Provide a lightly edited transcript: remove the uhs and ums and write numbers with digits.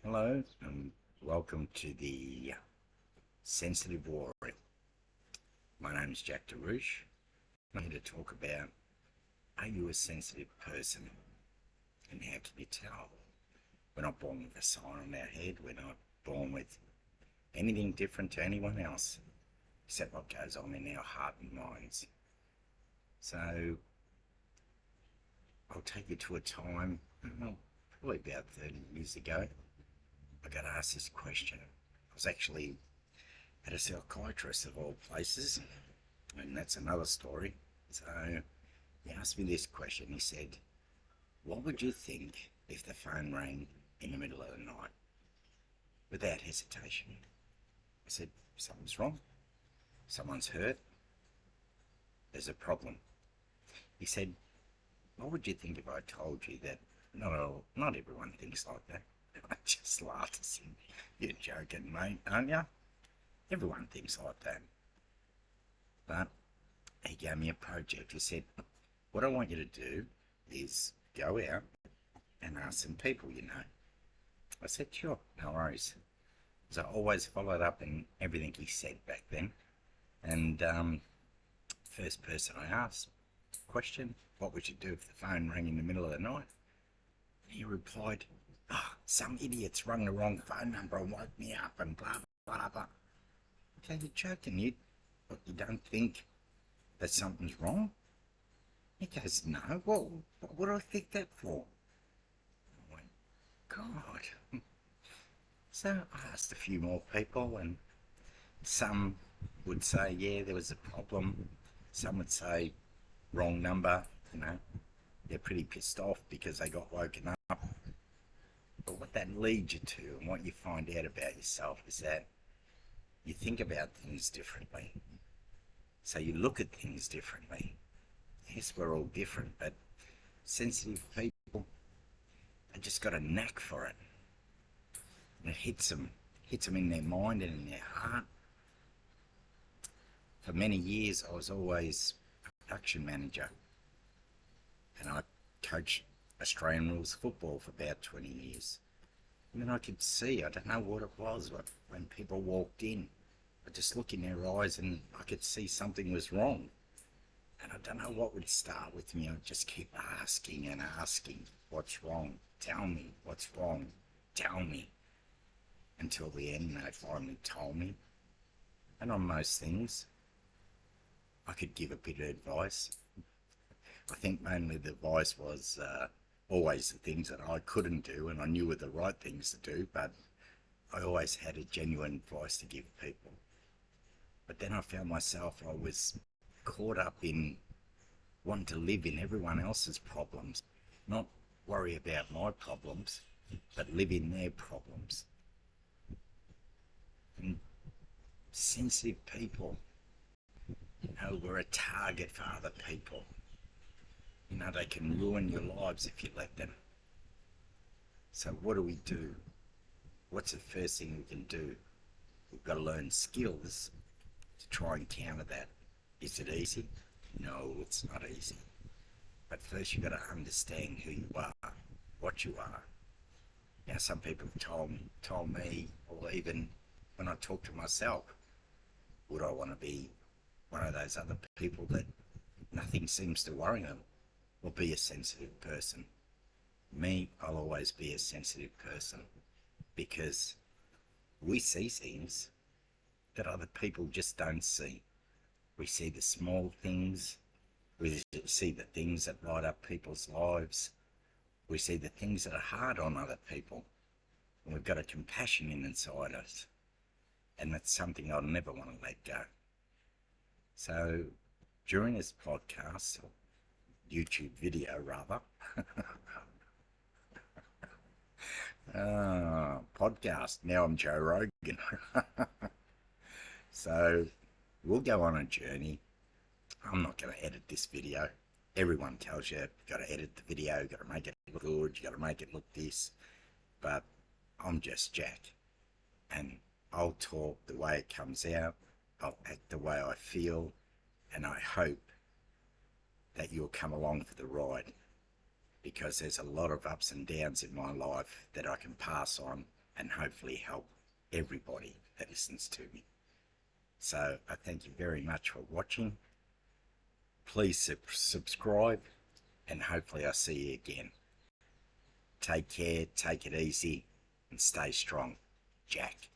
Hello, and welcome to the Sensitive Warrior. My name is Jack DeRouche. I'm here to talk about, are you a sensitive person and how can you tell? We're not born with a sign on our head. We're not born with anything different to anyone else except what goes on in our heart and minds. So I'll take you to a time, probably about 30 years ago. I got asked this question. I was actually at a psychiatrist of all places, and that's another story. So he asked me this question. He said, what would you think if the phone rang in the middle of the night? Without hesitation. I said, something's wrong. Someone's hurt. There's a problem. He said, what would you think if I told you that not everyone thinks like that? I just laughed and said, you're joking, mate, aren't you? Everyone thinks like that. But he gave me a project. He said, what I want you to do is go out and ask some people you know. I said, sure, no worries. So I always followed up in everything he said back then. And first person I asked, question, what would you do if the phone rang in the middle of the night? He replied, some idiots rung the wrong phone number and woke me up and blah, blah, blah. Okay, you're joking. You don't think that something's wrong? He goes, no, well, what would I think that for? I went, God. So I asked a few more people, and some would say, yeah, there was a problem. Some would say, wrong number, they're pretty pissed off because they got woken up. But what that leads you to, and what you find out about yourself, is that you think about things differently. So you look at things differently. Yes, we're all different, but sensitive people, they just got a knack for it. And it hits them in their mind and in their heart. For many years, I was always a production manager, and I coached Australian rules football for about 20 years. And then I could see, I don't know what it was, but when people walked in, I just look in their eyes and I could see something was wrong. And I don't know what would start with me. I'd just keep asking and asking, what's wrong? Tell me, what's wrong? Tell me. Until the end, they finally told me. And on most things, I could give a bit of advice. I think mainly the advice was always the things that I couldn't do, and I knew were the right things to do, but I always had a genuine advice to give people. But then I found myself, I was caught up in wanting to live in everyone else's problems, not worry about my problems, but live in their problems. And sensitive people, we're a target for other people. They can ruin your lives if you let them. So what do? What's the first thing we can do? We've got to learn skills to try and counter that. Is it easy? No, it's not easy. But first you've got to understand who you are, what you are. Now some people have told me, or even when I talk to myself, would I want to be one of those other people that nothing seems to worry them? Or be a sensitive person? Me, I'll always be a sensitive person, because we see things that other people just don't see. We see the small things, we see the things that light up people's lives, we see the things that are hard on other people, and we've got a compassion inside us, and that's something I'll never want to let go. So during this podcast, YouTube video rather, podcast, now I'm Joe Rogan. So we'll go on a journey. I'm not going to edit this video. Everyone tells you got to edit the video, got to make it look good, you got to make it look this, but I'm just Jack, and I'll talk the way it comes out, I'll act the way I feel, and I hope that you'll come along for the ride, because there's a lot of ups and downs in my life that I can pass on and hopefully help everybody that listens to me. So I thank you very much for watching. Please subscribe, and hopefully I'll see you again. Take care, take it easy, and stay strong. Jack.